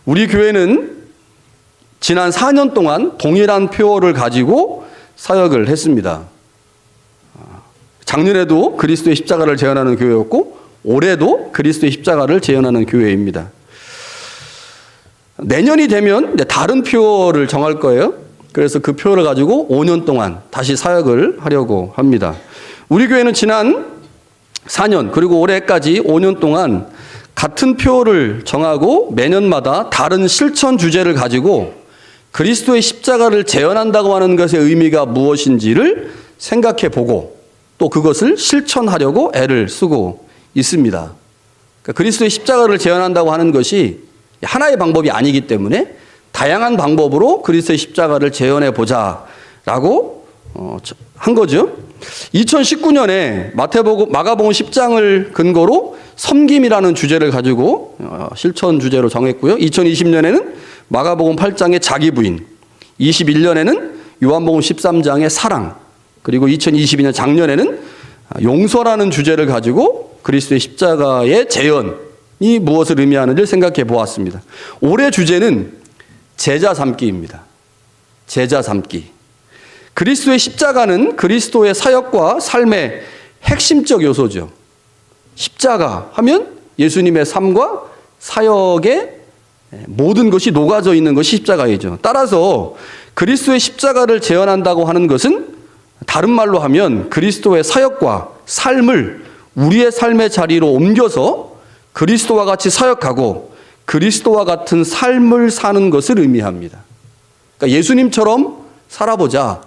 우리 교회는 지난 4년 동안 동일한 표어를 가지고 사역을 했습니다. 작년에도 그리스도의 십자가를 재현하는 교회였고 올해도 그리스도의 십자가를 재현하는 교회입니다. 내년이 되면 다른 표어를 정할 거예요. 그래서 그 표어를 가지고 5년 동안 다시 사역을 하려고 합니다. 우리 교회는 지난 4년 그리고 올해까지 5년 동안 같은 표어를 정하고 매년마다 다른 실천 주제를 가지고 그리스도의 십자가를 재현한다고 하는 것의 의미가 무엇인지를 생각해 보고 또 그것을 실천하려고 애를 쓰고 있습니다. 그러니까 그리스도의 십자가를 재현한다고 하는 것이 하나의 방법이 아니기 때문에 다양한 방법으로 그리스도의 십자가를 재현해 보자라고 한 거죠. 2019년에 마가복음 10장을 근거로 섬김이라는 주제를 가지고 실천 주제로 정했고요. 2020년에는 마가복음 8장의 자기 부인, 21년에는 요한복음 13장의 사랑, 그리고 2022년 작년에는 용서라는 주제를 가지고 그리스도의 십자가의 재현이 무엇을 의미하는지를 생각해 보았습니다. 올해 주제는 제자 삼기입니다. 제자 삼기. 그리스도의 십자가는 그리스도의 사역과 삶의 핵심적 요소죠. 십자가 하면 예수님의 삶과 사역의 모든 것이 녹아져 있는 것이 십자가이죠. 따라서 그리스도의 십자가를 재현한다고 하는 것은 다른 말로 하면 그리스도의 사역과 삶을 우리의 삶의 자리로 옮겨서 그리스도와 같이 사역하고 그리스도와 같은 삶을 사는 것을 의미합니다. 그러니까 예수님처럼 살아보자.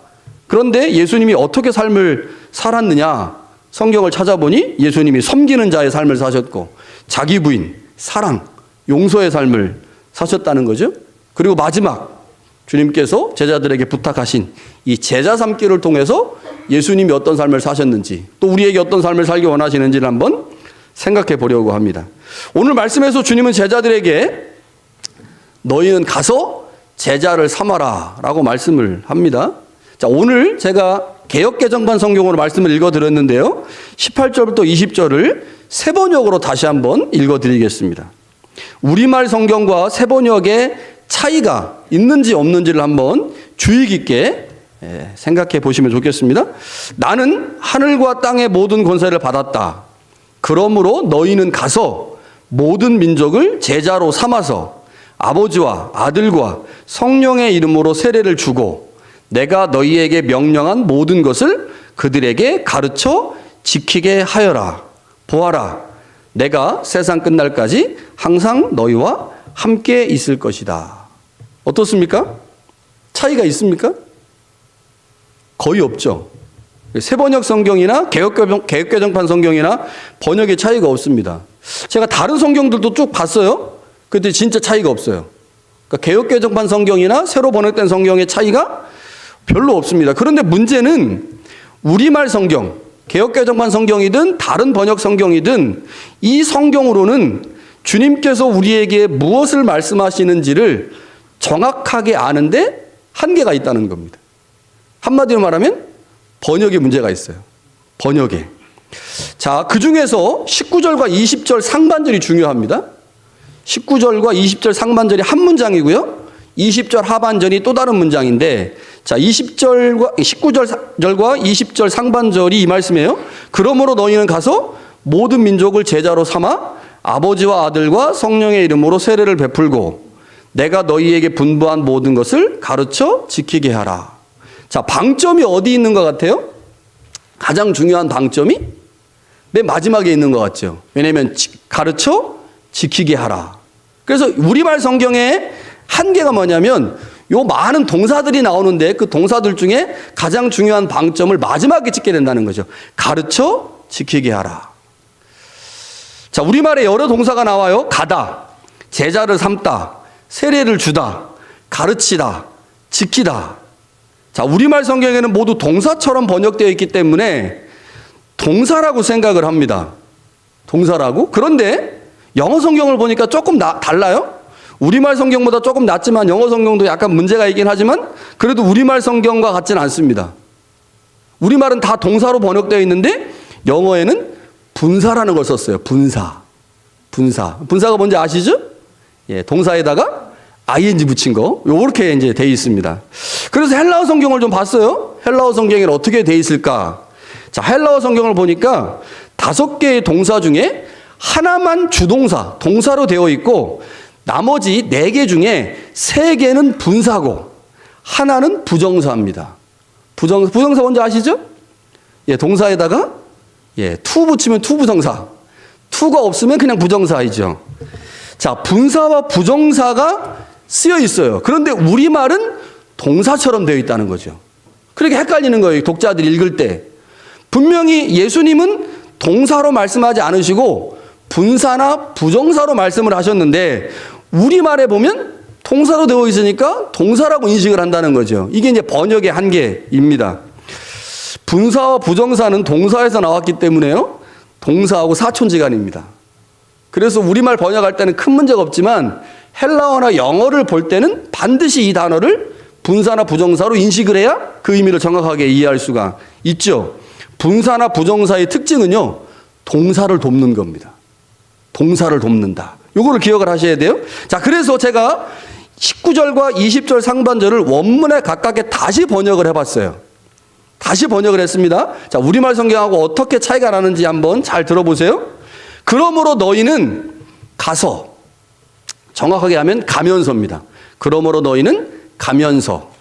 그런데 예수님이 어떻게 삶을 살았느냐? 성경을 찾아보니 예수님이 섬기는 자의 삶을 사셨고 자기 부인, 사랑, 용서의 삶을 사셨다는 거죠. 그리고 마지막 주님께서 제자들에게 부탁하신 이 제자 삼기를 통해서 예수님이 어떤 삶을 사셨는지 또 우리에게 어떤 삶을 살기 원하시는지를 한번 생각해 보려고 합니다. 오늘 말씀에서 주님은 제자들에게 너희는 가서 제자를 삼아라 라고 말씀을 합니다. 자, 오늘 제가 개역개정판 성경으로 말씀을 읽어드렸는데요. 18절부터 20절을 세번역으로 다시 한번 읽어드리겠습니다. 우리말 성경과 세번역의 차이가 있는지 없는지를 한번 주의 깊게 생각해 보시면 좋겠습니다. 나는 하늘과 땅의 모든 권세를 받았다. 그러므로 너희는 가서 모든 민족을 제자로 삼아서 아버지와 아들과 성령의 이름으로 세례를 주고 내가 너희에게 명령한 모든 것을 그들에게 가르쳐 지키게 하여라. 보아라. 내가 세상 끝날까지 항상 너희와 함께 있을 것이다. 어떻습니까? 차이가 있습니까? 거의 없죠. 세번역 성경이나 개역개정판 성경이나 번역의 차이가 없습니다. 제가 다른 성경들도 쭉 봤어요. 근데 진짜 차이가 없어요. 그러니까 개역개정판 성경이나 새로 번역된 성경의 차이가 별로 없습니다. 그런데 문제는 우리말 성경, 개역개정판 성경이든 다른 번역 성경이든 이 성경으로는 주님께서 우리에게 무엇을 말씀하시는지를 정확하게 아는데 한계가 있다는 겁니다. 한마디로 말하면 번역에 문제가 있어요. 번역에. 자, 그 중에서 19절과 20절 상반절이 중요합니다. 19절과 20절 상반절이 한 문장이고요. 20절 하반절이 또 다른 문장인데, 자, 19절과 20절 상반절이 이 말씀이에요. 그러므로 너희는 가서 모든 민족을 제자로 삼아 아버지와 아들과 성령의 이름으로 세례를 베풀고 내가 너희에게 분부한 모든 것을 가르쳐 지키게 하라. 자, 방점이 어디 있는 것 같아요? 가장 중요한 방점이 맨 마지막에 있는 것 같죠. 왜냐하면 가르쳐 지키게 하라. 그래서 우리말 성경의 한계가 뭐냐면 요 많은 동사들이 나오는데 그 동사들 중에 가장 중요한 방점을 마지막에 찍게 된다는 거죠. 가르쳐 지키게 하라. 자, 우리말에 여러 동사가 나와요. 가다, 제자를 삼다, 세례를 주다, 가르치다, 지키다. 자, 우리말 성경에는 모두 동사처럼 번역되어 있기 때문에 동사라고 생각을 합니다. 동사라고? 그런데 영어 성경을 보니까 조금 달라요. 우리말 성경보다 조금 낫지만 영어 성경도 약간 문제가 있긴 하지만 그래도 우리말 성경과 같지는 않습니다. 우리말은 다 동사로 번역되어 있는데 영어에는 분사라는 걸 썼어요. 분사. 분사가 뭔지 아시죠? 동사에다가 ing 붙인 거, 요렇게 이제 돼 있습니다. 그래서 헬라어 성경을 좀 봤어요. 헬라어 성경에는 어떻게 돼 있을까? 자, 헬라어 성경을 보니까 5개의 동사 중에 하나만 주동사, 동사로 되어 있고, 나머지 4개 중에 3개는 분사고, 하나는 부정사입니다. 부정사 뭔지 아시죠? 동사에다가, to 붙이면 to 부정사. to가 없으면 그냥 부정사이죠. 자, 분사와 부정사가 쓰여 있어요. 그런데 우리말은 동사처럼 되어 있다는 거죠. 그렇게 헷갈리는 거예요. 독자들이 읽을 때. 분명히 예수님은 동사로 말씀하지 않으시고 분사나 부정사로 말씀을 하셨는데 우리말에 보면 동사로 되어 있으니까 동사라고 인식을 한다는 거죠. 이게 이제 번역의 한계입니다. 분사와 부정사는 동사에서 나왔기 때문에요. 동사하고 사촌지간입니다. 그래서 우리말 번역할 때는 큰 문제가 없지만 헬라어나 영어를 볼 때는 반드시 이 단어를 분사나 부정사로 인식을 해야 그 의미를 정확하게 이해할 수가 있죠. 분사나 부정사의 특징은요, 동사를 돕는 겁니다. 동사를 돕는다. 요거를 기억을 하셔야 돼요. 자, 그래서 제가 19절과 20절 상반절을 원문에 가깝게 다시 번역을 해봤어요. 다시 번역을 했습니다. 자, 우리말 성경하고 어떻게 차이가 나는지 한번 잘 들어보세요. 그러므로 너희는 가서, 정확하게 하면 가면서입니다. 그러므로 너희는 가면서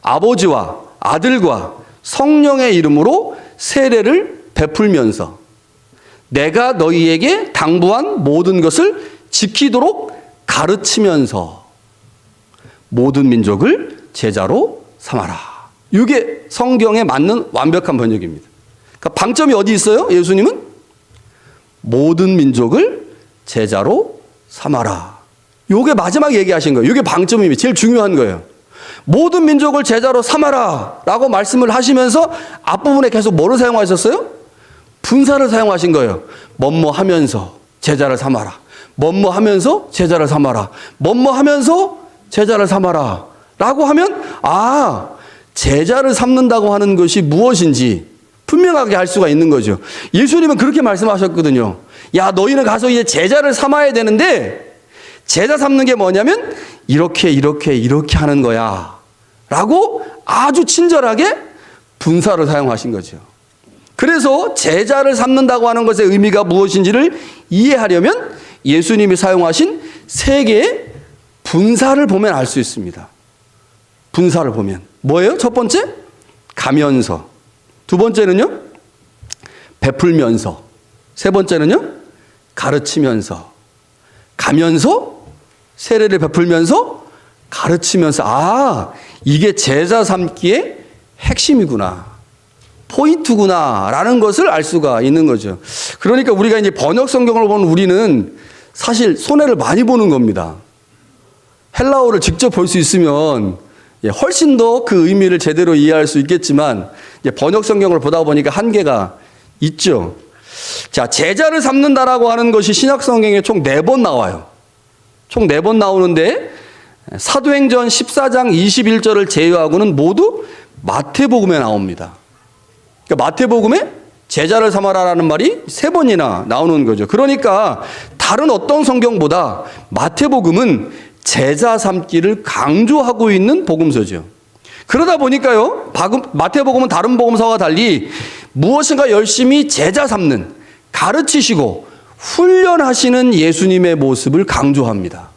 아버지와 아들과 성령의 이름으로 세례를 베풀면서 내가 너희에게 당부한 모든 것을 지키도록 가르치면서 모든 민족을 제자로 삼아라. 이게 성경에 맞는 완벽한 번역입니다. 그러니까 방점이 어디 있어요? 예수님은 모든 민족을 제자로 삼아라. 이게 마지막 얘기하신 거예요. 이게 방점입니다. 제일 중요한 거예요. 모든 민족을 제자로 삼아라 라고 말씀을 하시면서 앞부분에 계속 뭐를 사용하셨어요? 분사를 사용하신 거예요. 뭐뭐 하면서 제자를 삼아라. 뭐뭐 하면서 제자를 삼아라. 뭐뭐 하면서 제자를 삼아라 라고 하면, 아, 제자를 삼는다고 하는 것이 무엇인지 분명하게 할 수가 있는 거죠. 예수님은 그렇게 말씀하셨거든요. 야, 너희는 가서 이제 제자를 삼아야 되는데 제자 삼는 게 뭐냐면 이렇게 하는 거야 라고 아주 친절하게 분사를 사용하신 거죠. 그래서 제자를 삼는다고 하는 것의 의미가 무엇인지를 이해하려면 예수님이 사용하신 3개의 분사를 보면 알 수 있습니다. 분사를 보면 뭐예요? 첫 번째, 가면서. 두 번째는요, 베풀면서. 세 번째는요, 가르치면서. 가면서, 세례를 베풀면서, 가르치면서. 아, 이게 제자 삼기의 핵심이구나. 포인트구나. 라는 것을 알 수가 있는 거죠. 그러니까 우리가 이제 번역 성경을 보는 우리는 사실 손해를 많이 보는 겁니다. 헬라어를 직접 볼 수 있으면 훨씬 더 그 의미를 제대로 이해할 수 있겠지만 번역 성경을 보다 보니까 한계가 있죠. 자, 제자를 삼는다라고 하는 것이 신약 성경에 총 4번 나와요. 총 4번 나오는데 사도행전 14장 21절을 제외하고는 모두 마태복음에 나옵니다. 그러니까 마태복음에 제자를 삼아라라는 말이 3번이나 나오는 거죠. 그러니까 다른 어떤 성경보다 마태복음은 제자 삼기를 강조하고 있는 복음서죠. 그러다 보니까요, 마태복음은 다른 복음서와 달리 무엇인가 열심히 제자 삼는, 가르치시고 훈련하시는 예수님의 모습을 강조합니다.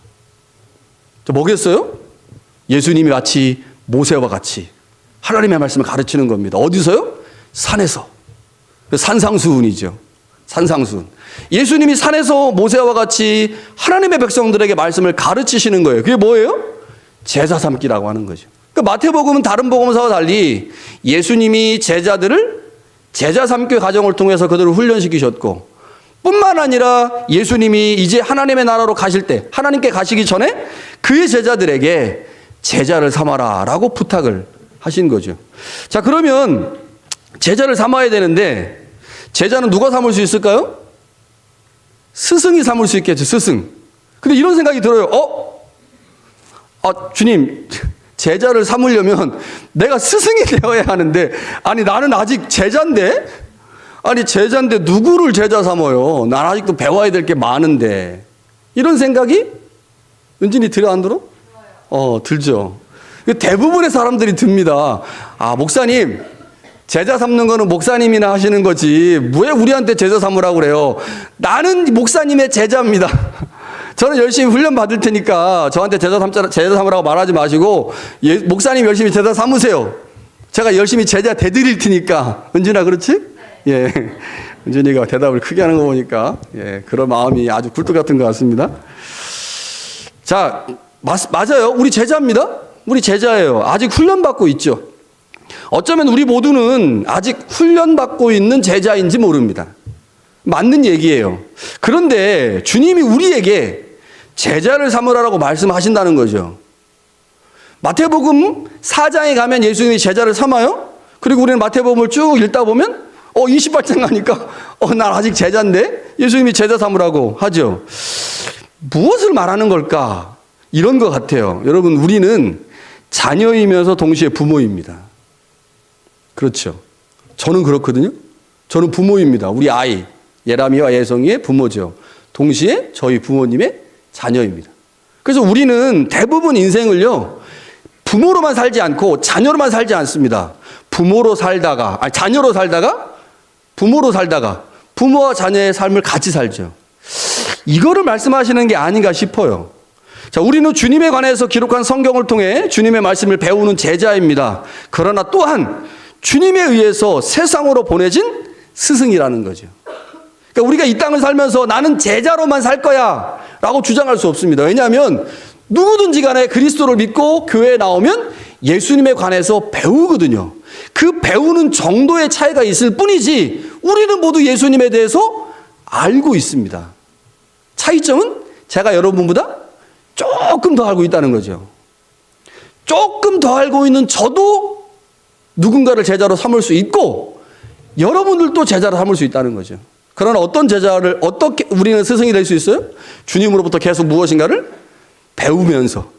뭐겠어요? 예수님이 마치 모세와 같이 하나님의 말씀을 가르치는 겁니다. 어디서요? 산에서. 산상수훈이죠. 산상수훈. 예수님이 산에서 모세와 같이 하나님의 백성들에게 말씀을 가르치시는 거예요. 그게 뭐예요? 제자 삼기라고 하는 거죠. 그러니까 마태복음은 다른 복음서와 달리 예수님이 제자들을 제자 삼기 과정을 통해서 그들을 훈련시키셨고, 뿐만 아니라 예수님이 이제 하나님의 나라로 가실 때, 하나님께 가시기 전에 그의 제자들에게 제자를 삼아라 라고 부탁을 하신 거죠. 자, 그러면 제자를 삼아야 되는데 제자는 누가 삼을 수 있을까요? 스승이 삼을 수 있겠죠. 스승. 근데 이런 생각이 들어요. 주님, 제자를 삼으려면 내가 스승이 되어야 하는데, 아니 나는 아직 제자인데, 누구를 제자 삼아요? 난 아직도 배워야 될 게 많은데. 이런 생각이 은진이 들어 안 들어? 들죠. 대부분의 사람들이 듭니다. 아, 목사님, 제자 삼는 거는 목사님이나 하시는 거지. 왜 우리한테 제자 삼으라고 그래요? 나는 목사님의 제자입니다. 저는 열심히 훈련 받을 테니까 저한테 제자 삼으라고 말하지 마시고, 목사님 열심히 제자 삼으세요. 제가 열심히 제자 대드릴 테니까. 은진아, 그렇지? 예. 은진이가 대답을 크게 하는 거 보니까, 예, 그런 마음이 아주 굴뚝 같은 것 같습니다. 자, 맞아요. 우리 제자입니다. 우리 제자예요. 아직 훈련받고 있죠. 어쩌면 우리 모두는 아직 훈련받고 있는 제자인지 모릅니다. 맞는 얘기예요. 그런데 주님이 우리에게 제자를 삼으라고 말씀하신다는 거죠. 마태복음 4장에 가면 예수님이 제자를 삼아요. 그리고 우리는 마태복음을 쭉 읽다 보면 28장 가니까 난 아직 제자인데 예수님이 제자 삼으라고 하죠. 무엇을 말하는 걸까? 이런 것 같아요. 여러분, 우리는 자녀이면서 동시에 부모입니다. 그렇죠. 저는 그렇거든요. 저는 부모입니다. 우리 아이 예람이와 예성이의 부모죠. 동시에 저희 부모님의 자녀입니다. 그래서 우리는 대부분 인생을요, 부모로만 살지 않고 자녀로만 살지 않습니다. 자녀로 살다가 부모로 살다가 부모와 자녀의 삶을 같이 살죠. 이거를 말씀하시는 게 아닌가 싶어요. 자, 우리는 주님에 관해서 기록한 성경을 통해 주님의 말씀을 배우는 제자입니다. 그러나 또한 주님에 의해서 세상으로 보내진 스승이라는 거죠. 그러니까 우리가 이 땅을 살면서 나는 제자로만 살 거야 라고 주장할 수 없습니다. 왜냐하면 누구든지 간에 그리스도를 믿고 교회에 나오면 예수님에 관해서 배우거든요. 그 배우는 정도의 차이가 있을 뿐이지 우리는 모두 예수님에 대해서 알고 있습니다. 차이점은 제가 여러분보다 조금 더 알고 있다는 거죠. 조금 더 알고 있는 저도 누군가를 제자로 삼을 수 있고 여러분들도 제자로 삼을 수 있다는 거죠. 그러나 어떤 제자를 어떻게 우리는 스승이 될 수 있어요? 주님으로부터 계속 무엇인가를 배우면서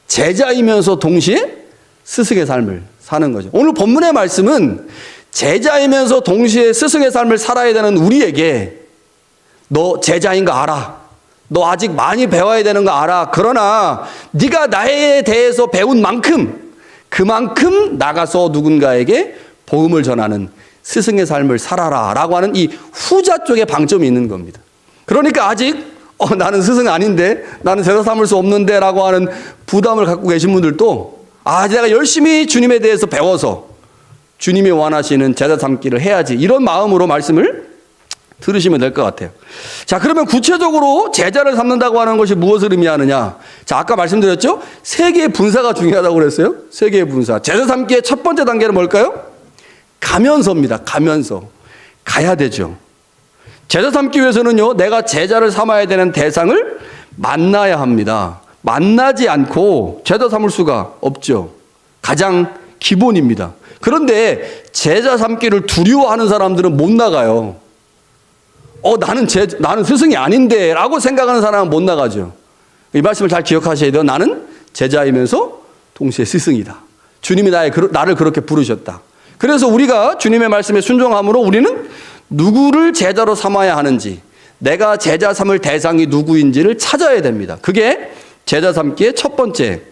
제자이면서 동시에 스승의 삶을 사는 거죠. 오늘 본문의 말씀은 제자이면서 동시에 스승의 삶을 살아야 되는 우리에게 너 제자인 거 알아. 너 아직 많이 배워야 되는 거 알아. 그러나 네가 나에 대해서 배운 만큼 그만큼 나가서 누군가에게 복음을 전하는 스승의 삶을 살아라 라고 하는 이 후자 쪽에 방점이 있는 겁니다. 그러니까 아직 나는 스승 아닌데 나는 제자 삼을 수 없는데 라고 하는 부담을 갖고 계신 분들도 내가 열심히 주님에 대해서 배워서 주님이 원하시는 제자 삼기를 해야지 이런 마음으로 말씀을 들으시면 될 것 같아요. 자, 그러면 구체적으로 제자를 삼는다고 하는 것이 무엇을 의미하느냐? 자, 아까 말씀드렸죠? 세 개의 분사가 중요하다고 그랬어요. 세 개의 분사. 제자 삼기의 첫 번째 단계는 뭘까요? 가면서입니다. 가면서. 가야 되죠. 제자 삼기 위해서는요, 내가 제자를 삼아야 되는 대상을 만나야 합니다. 만나지 않고 제자 삼을 수가 없죠. 가장 기본입니다. 그런데 제자 삼기를 두려워하는 사람들은 못 나가요. 나는 스승이 아닌데 라고 생각하는 사람은 못 나가죠. 이 말씀을 잘 기억하셔야 돼요. 나는 제자이면서 동시에 스승이다. 주님이 나를 그렇게 부르셨다. 그래서 우리가 주님의 말씀에 순종함으로 우리는 누구를 제자로 삼아야 하는지, 내가 제자 삼을 대상이 누구인지를 찾아야 됩니다. 그게 제자 삼기의 첫 번째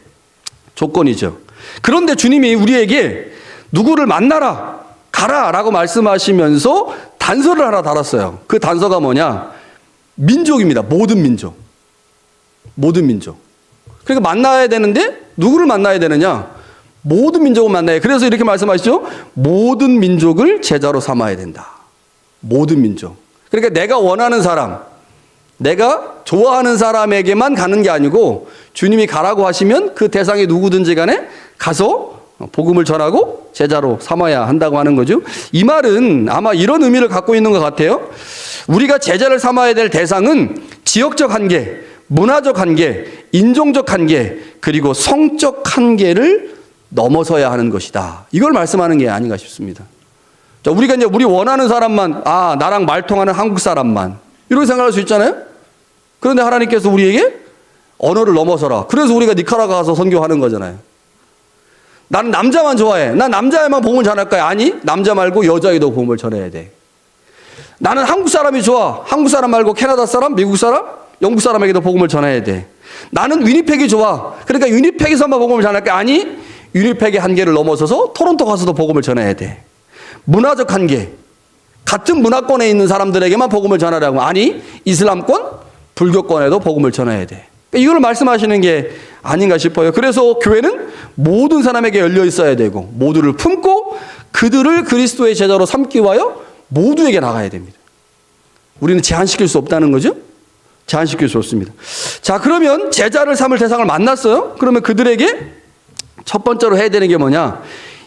조건이죠. 그런데 주님이 우리에게 누구를 만나라, 가라 라고 말씀하시면서 단서를 하나 달았어요. 그 단서가 뭐냐? 민족입니다. 모든 민족. 모든 민족. 그러니까 만나야 되는데 누구를 만나야 되느냐? 모든 민족을 만나야. 그래서 이렇게 말씀하시죠. 모든 민족을 제자로 삼아야 된다. 모든 민족. 그러니까 내가 원하는 사람, 내가 좋아하는 사람에게만 가는 게 아니고 주님이 가라고 하시면 그 대상이 누구든지 간에 가서 복음을 전하고 제자로 삼아야 한다고 하는 거죠. 이 말은 아마 이런 의미를 갖고 있는 것 같아요. 우리가 제자를 삼아야 될 대상은 지역적 한계, 문화적 한계, 인종적 한계, 그리고 성적 한계를 넘어서야 하는 것이다. 이걸 말씀하는 게 아닌가 싶습니다. 자, 우리가 이제 우리 원하는 사람만, 나랑 말통하는 한국 사람만 이렇게 생각할 수 있잖아요. 그런데 하나님께서 우리에게 언어를 넘어서라. 그래서 우리가 니카라과 가서 선교하는 거잖아요. 나는 남자만 좋아해. 난 남자에만 복음을 전할 거야. 아니, 남자 말고 여자에도 복음을 전해야 돼. 나는 한국 사람이 좋아. 한국 사람 말고 캐나다 사람, 미국 사람, 영국 사람에게도 복음을 전해야 돼. 나는 위니펙이 좋아. 그러니까 위니펙에서만 복음을 전할게. 아니, 위니펙의 한계를 넘어서서 토론토 가서도 복음을 전해야 돼. 문화적 한계. 같은 문화권에 있는 사람들에게만 복음을 전하라고. 아니, 이슬람권, 불교권에도 복음을 전해야 돼. 이걸 말씀하시는 게 아닌가 싶어요. 그래서 교회는 모든 사람에게 열려 있어야 되고 모두를 품고 그들을 그리스도의 제자로 삼기 위하여 모두에게 나가야 됩니다. 우리는 제한시킬 수 없다는 거죠. 제한시킬 수 없습니다. 자, 그러면 제자를 삼을 대상을 만났어요. 그러면 그들에게 첫 번째로 해야 되는 게 뭐냐?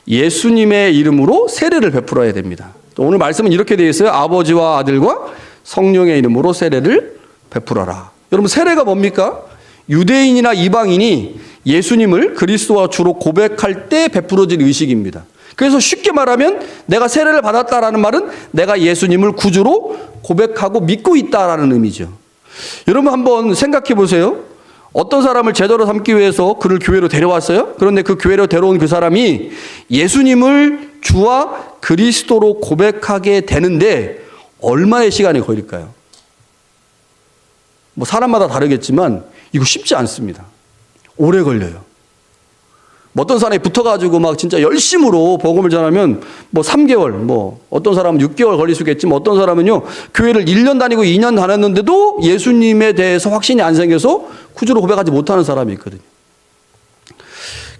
예수님의 이름으로 세례를 베풀어야 됩니다. 오늘 말씀은 이렇게 되어 있어요. 아버지와 아들과 성령의 이름으로 세례를 베풀어라. 여러분, 세례가 뭡니까? 유대인이나 이방인이 예수님을 그리스도와 주로 고백할 때 베풀어진 의식입니다. 그래서 쉽게 말하면 내가 세례를 받았다라는 말은 내가 예수님을 구주로 고백하고 믿고 있다라는 의미죠. 여러분, 한번 생각해 보세요. 어떤 사람을 제자로 삼기 위해서 그를 교회로 데려왔어요. 그런데 그 교회로 데려온 그 사람이 예수님을 주와 그리스도로 고백하게 되는데 얼마의 시간이 걸릴까요? 뭐 사람마다 다르겠지만 이거 쉽지 않습니다. 오래 걸려요. 뭐 어떤 사람이 붙어가지고 막 진짜 열심으로 복음을 전하면 뭐 3개월, 뭐 어떤 사람은 6개월 걸릴 수 있겠지만 어떤 사람은요, 교회를 1년 다니고 2년 다녔는데도 예수님에 대해서 확신이 안 생겨서 구주로 고백하지 못하는 사람이 있거든요.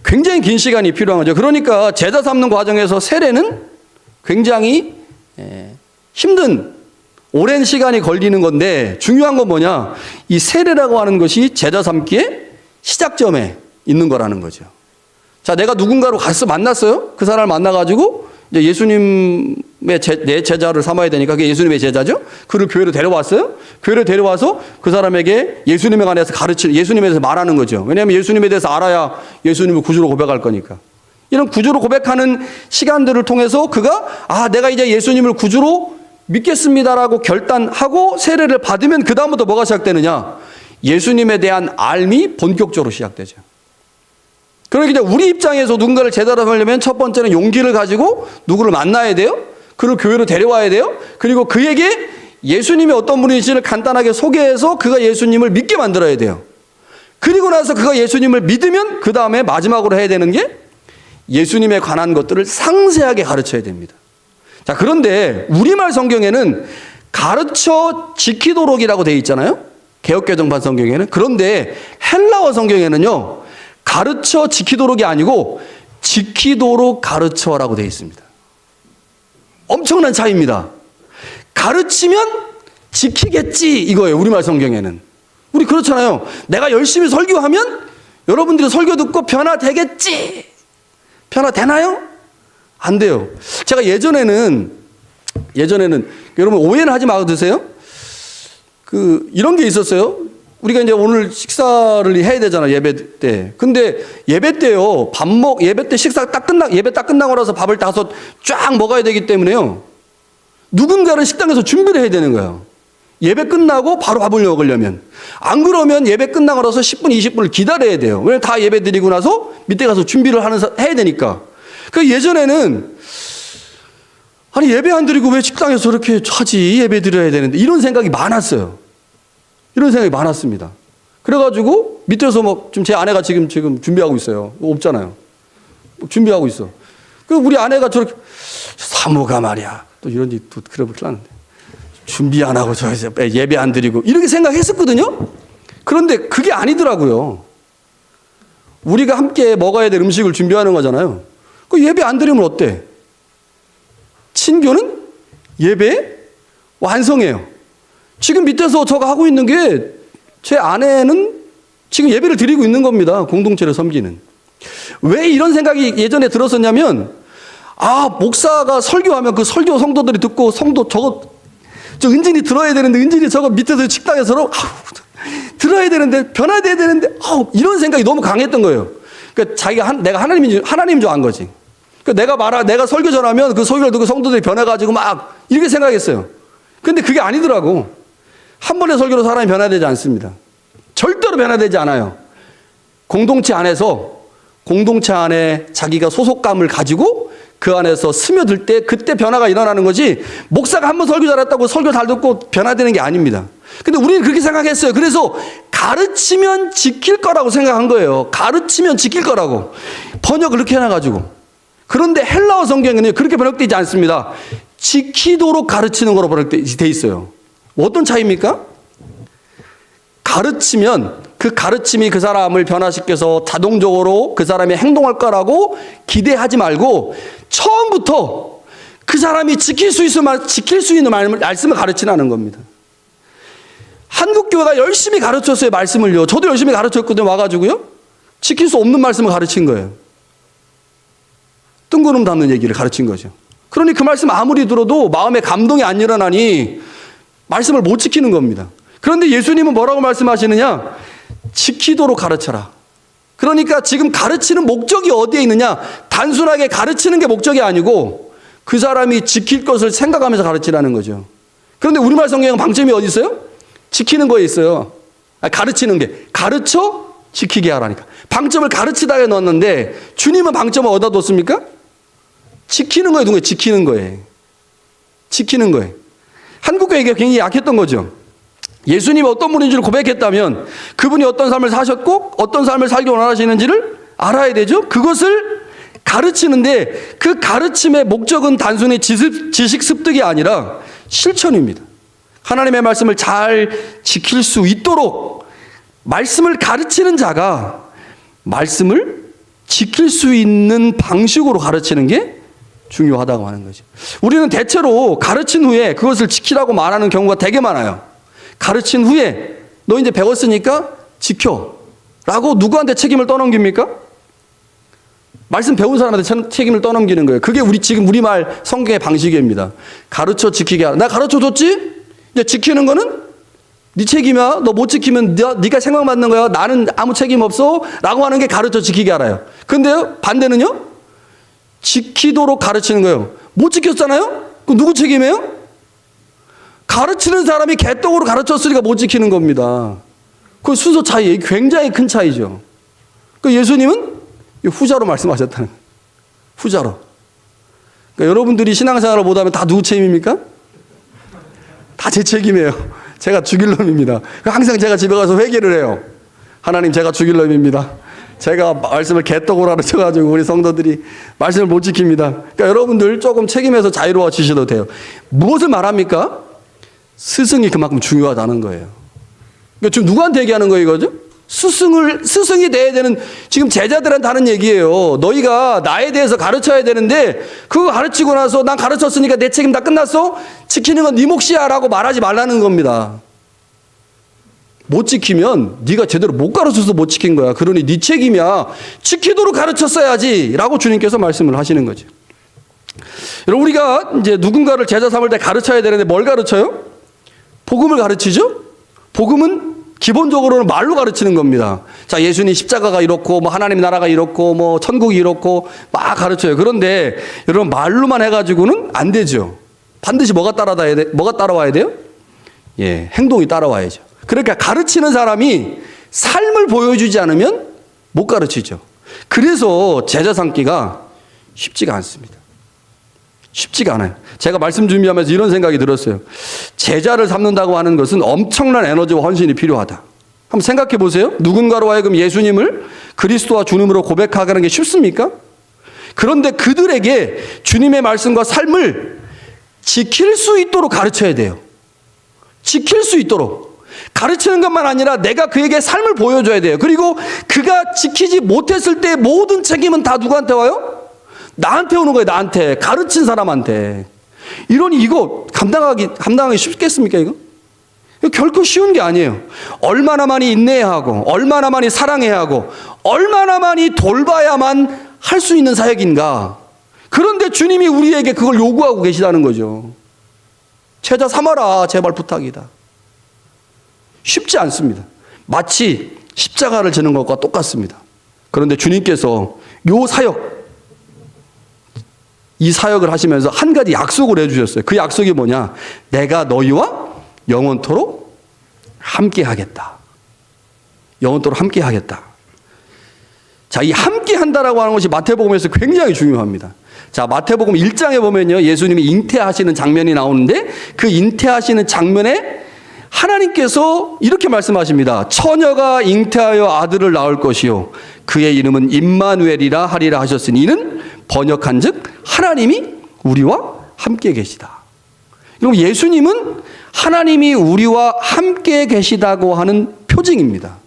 굉장히 긴 시간이 필요한 거죠. 그러니까 제자 삼는 과정에서 세례는 굉장히 힘든 오랜 시간이 걸리는 건데 중요한 건 뭐냐? 이 세례라고 하는 것이 제자 삼기의 시작점에 있는 거라는 거죠. 자, 내가 누군가로 가서 만났어요. 그 사람을 만나가지고 이제 예수님의 내 제자를 삼아야 되니까 그게 예수님의 제자죠. 그를 교회로 데려왔어요. 교회로 데려와서 그 사람에게 예수님에 관해서 예수님에 대해서 말하는 거죠. 왜냐하면 예수님에 대해서 알아야 예수님을 구주로 고백할 거니까. 이런 구주로 고백하는 시간들을 통해서 그가 내가 이제 예수님을 구주로 믿겠습니다라고 결단하고 세례를 받으면 그 다음부터 뭐가 시작되느냐? 예수님에 대한 알미 본격적으로 시작되죠. 그러니까 이제 우리 입장에서 누군가를 제자로 삼으려면 첫 번째는 용기를 가지고 누구를 만나야 돼요. 그를 교회로 데려와야 돼요. 그리고 그에게 예수님이 어떤 분이신지를 간단하게 소개해서 그가 예수님을 믿게 만들어야 돼요. 그리고 나서 그가 예수님을 믿으면 그 다음에 마지막으로 해야 되는 게 예수님에 관한 것들을 상세하게 가르쳐야 됩니다. 자, 그런데 우리말 성경에는 가르쳐 지키도록이라고 되어 있잖아요. 개역개정판 성경에는. 그런데 헬라어 성경에는요, 가르쳐 지키도록이 아니고 지키도록 가르쳐라고 되어 있습니다. 엄청난 차이입니다. 가르치면 지키겠지 이거예요. 우리말 성경에는. 우리 그렇잖아요. 내가 열심히 설교하면 여러분들이 설교 듣고 변화되겠지. 변화되나요? 안 돼요. 제가 예전에는 여러분 오해는 하지 말고 드세요. 이런 게 있었어요. 우리가 이제 오늘 식사를 해야 되잖아, 예배 때. 근데 예배 때요, 예배 때 예배 딱 끝나고 나서 밥을 따서 쫙 먹어야 되기 때문에요. 누군가는 식당에서 준비를 해야 되는 거예요. 예배 끝나고 바로 밥을 먹으려면. 안 그러면 예배 끝나고 나서 10분, 20분을 기다려야 돼요. 왜냐면 다 예배 드리고 나서 밑에 가서 준비를 해야 되니까. 그 예전에는 예배 안 드리고 왜 식당에서 저렇게 하지? 예배 드려야 되는데. 이런 생각이 많았어요. 이런 생각이 많았습니다. 그래가지고 밑에서 지금 제 아내가 지금 준비하고 있어요. 없잖아요. 준비하고 있어. 우리 아내가 저렇게 사모가 말이야. 또 이런 일이 또 그러면 큰일 나는데. 준비 안 하고 저 예배 안 드리고 이렇게 생각했었거든요. 그런데 그게 아니더라고요. 우리가 함께 먹어야 될 음식을 준비하는 거잖아요. 그 예배 안 드리면 어때? 친교는 예배 완성해요. 지금 밑에서 저가 하고 있는 게 제 아내는 지금 예배를 드리고 있는 겁니다. 공동체를 섬기는. 왜 이런 생각이 예전에 들었었냐면 목사가 설교하면 그 설교 성도들이 듣고 저 은진이 들어야 되는데 은진이 저거 밑에서 식당에서 들어야 되는데 변화돼야 되는데 이런 생각이 너무 강했던 거예요. 그러니까 내가 하나님인 줄 안 거지. 그러니까 내가 설교 전하면 그 설교를 듣고 성도들이 변해가지고 막 이렇게 생각했어요. 근데 그게 아니더라고. 한 번의 설교로 사람이 변화되지 않습니다. 절대로 변화되지 않아요. 공동체 안에 자기가 소속감을 가지고 그 안에서 스며들 때 그때 변화가 일어나는 거지, 목사가 한 번 설교 잘했다고 설교 잘 듣고 변화되는 게 아닙니다. 근데 우리는 그렇게 생각했어요. 그래서 가르치면 지킬 거라고 생각한 거예요. 가르치면 지킬 거라고. 번역을 그렇게 해놔가지고. 그런데 헬라어 성경에는 그렇게 번역되지 않습니다. 지키도록 가르치는 거로 번역돼 있어요. 어떤 차이입니까? 가르치면 그 가르침이 그 사람을 변화시켜서 자동적으로 그 사람이 행동할 거라고 기대하지 말고 처음부터 그 사람이 지킬 수 있는 말씀을 가르치라는 겁니다. 한국교회가 열심히 가르쳤어요, 말씀을요. 저도 열심히 가르쳤거든요, 와가지고요. 지킬 수 없는 말씀을 가르친 거예요. 뜬구름 담는 얘기를 가르친 거죠. 그러니 그 말씀 아무리 들어도 마음에 감동이 안 일어나니 말씀을 못 지키는 겁니다. 그런데 예수님은 뭐라고 말씀하시느냐? 지키도록 가르쳐라. 그러니까 지금 가르치는 목적이 어디에 있느냐? 단순하게 가르치는 게 목적이 아니고 그 사람이 지킬 것을 생각하면서 가르치라는 거죠. 그런데 우리말 성경은 방점이 어디 있어요? 지키는 거에 있어요. 가르치는 게. 가르쳐 지키게 하라니까. 방점을 가르치다에 넣었는데 주님은 방점을 어디다 뒀습니까? 지키는 거에 둔 거예요. 지키는 거예요. 지키는 거예요. 한국교회가 굉장히 약했던 거죠. 예수님이 어떤 분인 줄 고백했다면 그분이 어떤 삶을 사셨고 어떤 삶을 살기 원하시는지를 알아야 되죠. 그것을 가르치는데 그 가르침의 목적은 단순히 지식 습득이 아니라 실천입니다. 하나님의 말씀을 잘 지킬 수 있도록 말씀을 가르치는 자가 말씀을 지킬 수 있는 방식으로 가르치는 게 중요하다고 하는 거죠. 우리는 대체로 가르친 후에 그것을 지키라고 말하는 경우가 되게 많아요. 가르친 후에 너 이제 배웠으니까 지켜 라고 누구한테 책임을 떠넘깁니까? 말씀 배운 사람한테 책임을 떠넘기는 거예요. 그게 지금 우리말 성경의 방식입니다. 가르쳐 지키게 하라. 나 가르쳐 줬지? 이제 지키는 거는 네 책임이야. 너 못 지키면 네가 생각받는 거야. 나는 아무 책임 없어 라고 하는 게 가르쳐 지키게 하라요. 근데요, 반대는요, 지키도록 가르치는 거예요. 못 지켰잖아요? 그럼 누구 책임이에요? 가르치는 사람이 개떡으로 가르쳤으니까 못 지키는 겁니다. 그 순서 차이, 굉장히 큰 차이죠. 그 예수님은 후자로 말씀하셨다는 거예요. 후자로. 그러니까 여러분들이 신앙생활을 못하면 다 누구 책임입니까? 다 제 책임이에요. 제가 죽일 놈입니다. 항상 제가 집에 가서 회개를 해요. 하나님, 제가 죽일 놈입니다. 제가 말씀을 개떡으로 가르쳐가지고 우리 성도들이 말씀을 못 지킵니다. 그러니까 여러분들 조금 책임에서 자유로워지셔도 돼요. 무엇을 말합니까? 스승이 그만큼 중요하다는 거예요. 그러니까 지금 누구한테 얘기하는 거예요, 이거죠? 스승이 돼야 되는, 지금 제자들한테 하는 얘기예요. 너희가 나에 대해서 가르쳐야 되는데 그거 가르치고 나서 난 가르쳤으니까 내 책임 다 끝났어? 지키는 건 네 몫이야 라고 말하지 말라는 겁니다. 못 지키면 네가 제대로 못 가르쳐서 못 지킨 거야. 그러니 네 책임이야. 지키도록 가르쳤어야지 라고 주님께서 말씀을 하시는 거죠. 여러분, 우리가 이제 누군가를 제자 삼을 때 가르쳐야 되는데 뭘 가르쳐요? 복음을 가르치죠? 복음은 기본적으로는 말로 가르치는 겁니다. 자, 예수님 십자가가 이렇고, 뭐 하나님 나라가 이렇고, 뭐 천국이 이렇고 막 가르쳐요. 그런데 여러분, 말로만 해가지고는 안 되죠. 반드시 뭐가 따라와야 돼요? 예, 행동이 따라와야죠. 그러니까 가르치는 사람이 삶을 보여주지 않으면 못 가르치죠. 그래서 제자 삼기가 쉽지가 않습니다. 쉽지가 않아요. 제가 말씀 준비하면서 이런 생각이 들었어요. 제자를 삼는다고 하는 것은 엄청난 에너지와 헌신이 필요하다. 한번 생각해 보세요. 누군가로 하여금 예수님을 그리스도와 주님으로 고백하게 하는 게 쉽습니까? 그런데 그들에게 주님의 말씀과 삶을 지킬 수 있도록 가르쳐야 돼요. 지킬 수 있도록. 가르치는 것만 아니라 내가 그에게 삶을 보여줘야 돼요. 그리고 그가 지키지 못했을 때 모든 책임은 다 누구한테 와요? 나한테 오는 거예요. 나한테. 가르친 사람한테. 이러니 이거 감당하기 쉽겠습니까, 이거? 결코 쉬운 게 아니에요. 얼마나 많이 인내해야 하고, 얼마나 많이 사랑해야 하고, 얼마나 많이 돌봐야만 할 수 있는 사역인가. 그런데 주님이 우리에게 그걸 요구하고 계시다는 거죠. 제자 삼아라, 제발 부탁이다. 쉽지 않습니다. 마치 십자가를 지는 것과 똑같습니다. 그런데 주님께서 이 사역을 하시면서 한 가지 약속을 해주셨어요. 그 약속이 뭐냐? 내가 너희와 영원토록 함께 하겠다. 영원토록 함께 하겠다. 자, 이 함께 한다라고 하는 것이 마태복음에서 굉장히 중요합니다. 자, 마태복음 1장에 보면요, 예수님이 잉태하시는 장면이 나오는데 그 잉태하시는 장면에 하나님께서 이렇게 말씀하십니다. 처녀가 잉태하여 아들을 낳을 것이요 그의 이름은 임마누엘이라 하리라 하셨으니 이는 번역한즉 하나님이 우리와 함께 계시다. 그럼 예수님은 하나님이 우리와 함께 계시다고 하는 표징입니다.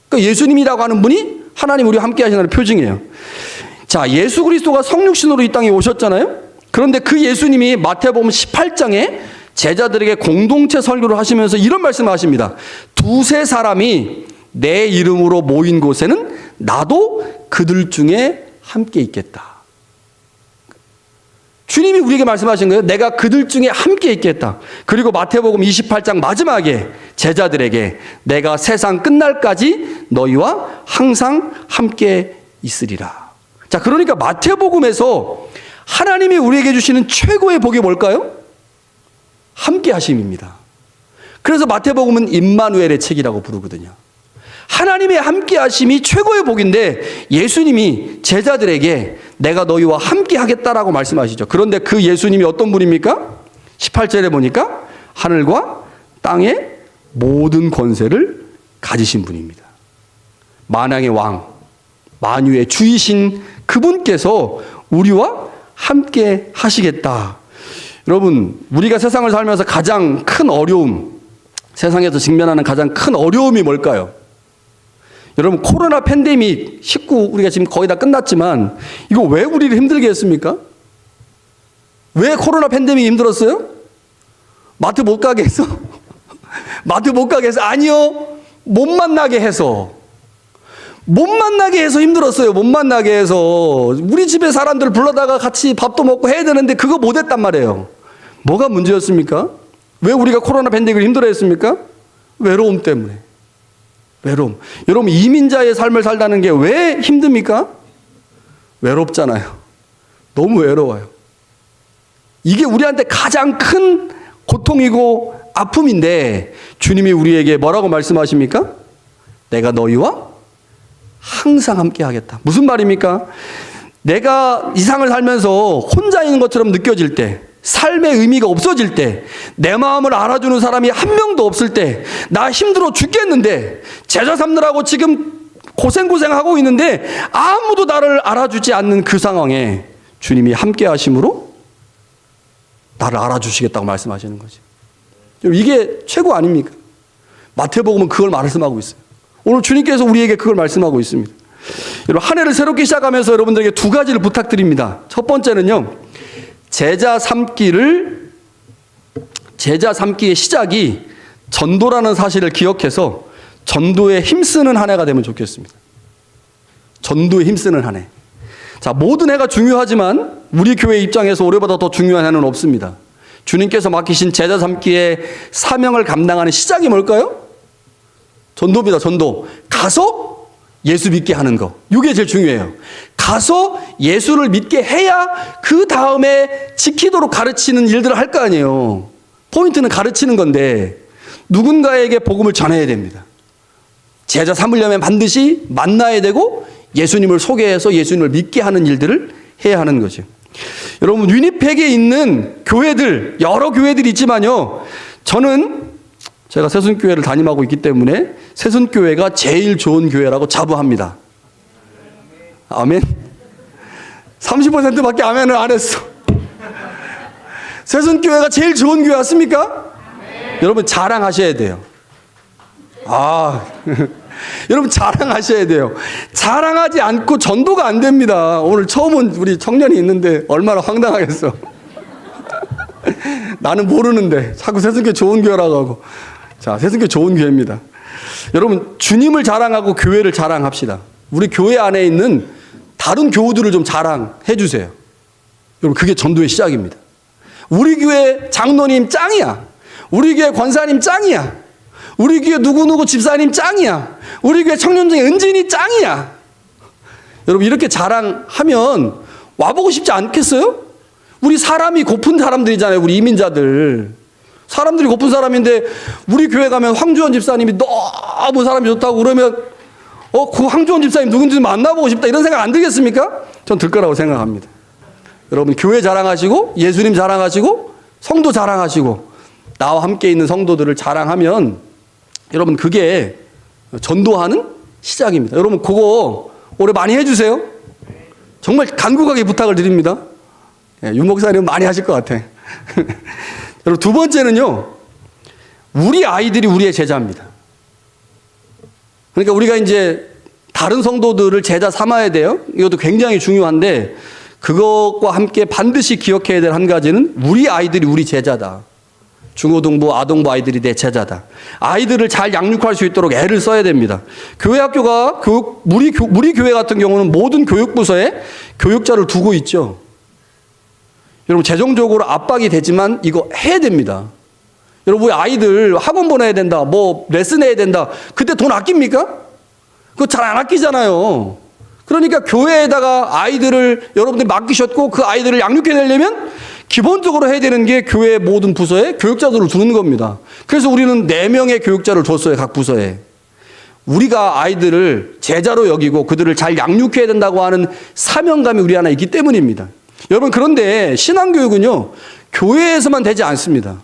그러니까 예수님이라고 하는 분이 하나님 우리와 함께 하시는 표징이에요. 자, 예수 그리스도가 성육신으로 이 땅에 오셨잖아요. 그런데 그 예수님이 마태복음 18장에 제자들에게 공동체 설교를 하시면서 이런 말씀을 하십니다. 두세 사람이 내 이름으로 모인 곳에는 나도 그들 중에 함께 있겠다. 주님이 우리에게 말씀하신 거예요. 내가 그들 중에 함께 있겠다. 그리고 마태복음 28장 마지막에 제자들에게 내가 세상 끝날까지 너희와 항상 함께 있으리라. 자, 그러니까 마태복음에서 하나님이 우리에게 주시는 최고의 복이 뭘까요? 함께 하심입니다. 그래서 마태복음은 임마누엘의 책이라고 부르거든요. 하나님의 함께 하심이 최고의 복인데 예수님이 제자들에게 내가 너희와 함께 하겠다라고 말씀하시죠. 그런데 그 예수님이 어떤 분입니까? 18절에 보니까 하늘과 땅의 모든 권세를 가지신 분입니다. 만왕의 왕, 만유의 주이신 그분께서 우리와 함께 하시겠다. 여러분, 우리가 세상을 살면서 가장 큰 어려움, 세상에서 직면하는 가장 큰 어려움이 뭘까요? 여러분, 코로나 팬데믹 19 우리가 지금 거의 다 끝났지만 이거 왜 우리를 힘들게 했습니까? 왜 코로나 팬데믹이 힘들었어요? 마트 못 가게 해서? 마트 못 가게 해서? 아니요. 못 만나게 해서. 못 만나게 해서 힘들었어요. 못 만나게 해서. 우리 집에 사람들 불러다가 같이 밥도 먹고 해야 되는데 그거 못 했단 말이에요. 뭐가 문제였습니까? 왜 우리가 코로나 팬데믹을 힘들어 했습니까? 외로움 때문에. 외로움. 여러분, 이민자의 삶을 살다는 게 왜 힘듭니까? 외롭잖아요. 너무 외로워요. 이게 우리한테 가장 큰 고통이고 아픔인데 주님이 우리에게 뭐라고 말씀하십니까? 내가 너희와 항상 함께 하겠다. 무슨 말입니까? 내가 이 세상을 살면서 혼자 있는 것처럼 느껴질 때, 삶의 의미가 없어질 때, 내 마음을 알아주는 사람이 한 명도 없을 때, 나 힘들어 죽겠는데, 제자 삼느라고 지금 고생하고 있는데, 아무도 나를 알아주지 않는 그 상황에 주님이 함께 하심으로 나를 알아주시겠다고 말씀하시는 거죠. 이게 최고 아닙니까? 마태복음은 그걸 말씀하고 있어요. 오늘 주님께서 우리에게 그걸 말씀하고 있습니다. 여러분, 한 해를 새롭게 시작하면서 여러분들에게 두 가지를 부탁드립니다. 첫 번째는요, 제자 삼기의 시작이 전도라는 사실을 기억해서 전도에 힘쓰는 한 해가 되면 좋겠습니다. 전도에 힘쓰는 한 해. 자, 모든 해가 중요하지만 우리 교회 입장에서 올해보다 더 중요한 해는 없습니다. 주님께서 맡기신 제자 삼기의 사명을 감당하는 시작이 뭘까요? 전도입니다. 전도. 가서 예수 믿게 하는 거. 이게 제일 중요해요. 가서 예수를 믿게 해야 그 다음에 지키도록 가르치는 일들을 할 거 아니에요. 포인트는 가르치는 건데 누군가에게 복음을 전해야 됩니다. 제자 삼으려면 반드시 만나야 되고 예수님을 소개해서 예수님을 믿게 하는 일들을 해야 하는 거죠. 여러분, 위니펙에 있는 교회들, 여러 교회들이 있지만요, 저는 제가 새순교회를 담임하고 있기 때문에 새순교회가 제일 좋은 교회라고 자부합니다. 아멘. 30%밖에 아멘을 안 했어. 새순교회가 제일 좋은 교회 맞습니까? 여러분, 자랑하셔야 돼요. 여러분, 자랑하셔야 돼요. 자랑하지 않고 전도가 안 됩니다. 오늘 처음 온 우리 청년이 있는데 얼마나 황당하겠어. 나는 모르는데 자꾸 새순교회 좋은 교회라고 하고. 자, 새순교회 좋은 교회입니다. 여러분, 주님을 자랑하고 교회를 자랑합시다. 우리 교회 안에 있는 다른 교우들을 좀 자랑해 주세요. 여러분, 그게 전도의 시작입니다. 우리 교회 장로님 짱이야. 우리 교회 권사님 짱이야. 우리 교회 누구누구 집사님 짱이야. 우리 교회 청년 중에 은진이 짱이야. 여러분, 이렇게 자랑하면 와보고 싶지 않겠어요? 우리 사람이 고픈 사람들이잖아요. 우리 이민자들. 사람들이 고픈 사람인데 우리 교회 가면 황주원 집사님이 너무 사람이 좋다고 그러면 그 황주원 집사님 누군지 만나보고 싶다 이런 생각 안 들겠습니까? 전 들 거라고 생각합니다. 여러분, 교회 자랑하시고 예수님 자랑하시고 성도 자랑하시고 나와 함께 있는 성도들을 자랑하면 여러분 그게 전도하는 시작입니다. 여러분 그거 올해 많이 해주세요. 정말 간곡하게 부탁을 드립니다. 유 목사님은 많이 하실 것 같아. 여러분 두 번째는요, 우리 아이들이 우리의 제자입니다. 그러니까 우리가 이제 다른 성도들을 제자 삼아야 돼요. 이것도 굉장히 중요한데 그것과 함께 반드시 기억해야 될 한 가지는 우리 아이들이 우리 제자다. 중고등부, 아동부 아이들이 내 제자다. 아이들을 잘 양육할 수 있도록 애를 써야 됩니다. 교회 학교가 우리 교회 같은 경우는 모든 교육부서에 교육자를 두고 있죠. 여러분 재정적으로 압박이 되지만 이거 해야 됩니다. 여러분 아이들 학원 보내야 된다, 뭐 레슨 해야 된다. 그때 돈 아낍니까? 그거 잘 안 아끼잖아요. 그러니까 교회에다가 아이들을 여러분들이 맡기셨고 그 아이들을 양육해내려면 기본적으로 해야 되는 게 교회 모든 부서에 교육자들을 두는 겁니다. 그래서 우리는 4명의 교육자를 뒀어요. 각 부서에. 우리가 아이들을 제자로 여기고 그들을 잘 양육해야 된다고 하는 사명감이 우리 안에 있기 때문입니다. 여러분 그런데 신앙교육은요, 교회에서만 되지 않습니다.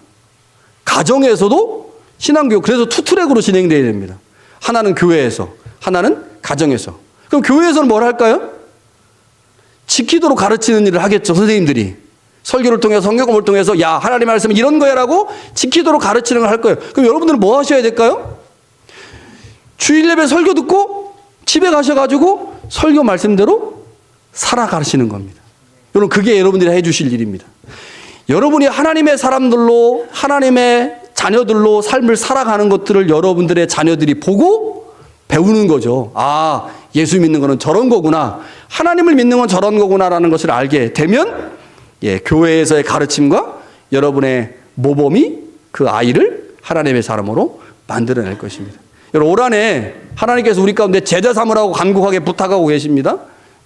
가정에서도 신앙교육, 그래서 투트랙으로 진행돼야 됩니다. 하나는 교회에서, 하나는 가정에서. 그럼 교회에서는 뭘 할까요? 지키도록 가르치는 일을 하겠죠, 선생님들이. 설교를 통해서 성경을 통해서 야 하나님의 말씀은 이런 거야 라고 지키도록 가르치는 걸 할 거예요. 그럼 여러분들은 뭐 하셔야 될까요? 주일 예배 설교 듣고 집에 가셔가지고 설교 말씀대로 살아가시는 겁니다. 여러분 그게 여러분들이 해주실 일입니다. 여러분이 하나님의 사람들로, 하나님의 자녀들로 삶을 살아가는 것들을 여러분들의 자녀들이 보고 배우는 거죠. 아, 예수 믿는 거는 저런 거구나, 하나님을 믿는 건 저런 거구나라는 것을 알게 되면 교회에서의 가르침과 여러분의 모범이 그 아이를 하나님의 사람으로 만들어낼 것입니다. 여러분 올 한해 하나님께서 우리 가운데 제자 삼으라고 간곡하게 부탁하고 계십니다.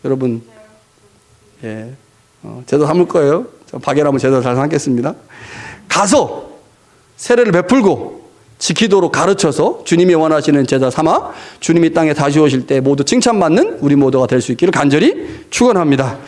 여러분 제자 삼을 거예요. 박예람은 제자 잘 삼겠습니다. 가서 세례를 베풀고 지키도록 가르쳐서 주님이 원하시는 제자 삼아 주님이 땅에 다시 오실 때 모두 칭찬받는 우리 모두가 될 수 있기를 간절히 축원합니다.